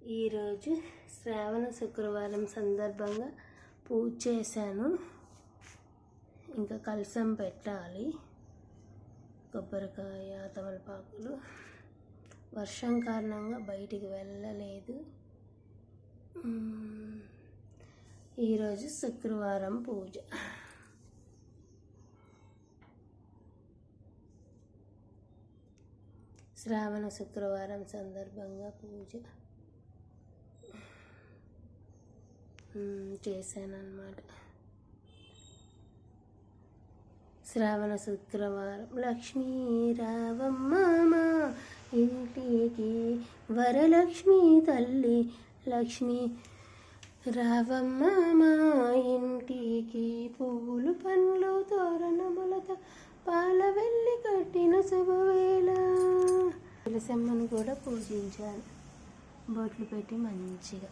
ఈరోజు శ్రావణ శుక్రవారం సందర్భంగా పూజ చేశాను. ఇంకా కలశం పెట్టాలి. కొబ్బరికాయ, తమలపాకులు. వర్షం కారణంగా బయటికి వెళ్ళలేదు. ఈరోజు శుక్రవారం పూజ. శ్రావణ శుక్రవారం సందర్భంగా పూజ చేశానన్నమాట. శ్రావణ శుక్రవారం. లక్ష్మీ రావమ్మ మా ఇంటికి, వరలక్ష్మి తల్లి లక్ష్మీ రావమ్మ మా ఇంటికి, పువ్వులు పండ్లు తోరణములతో పాల వెళ్ళి కట్టిన శుభవేళ. తులసమ్మను కూడా పూజించాను, బొట్లు పెట్టి మంచిగా.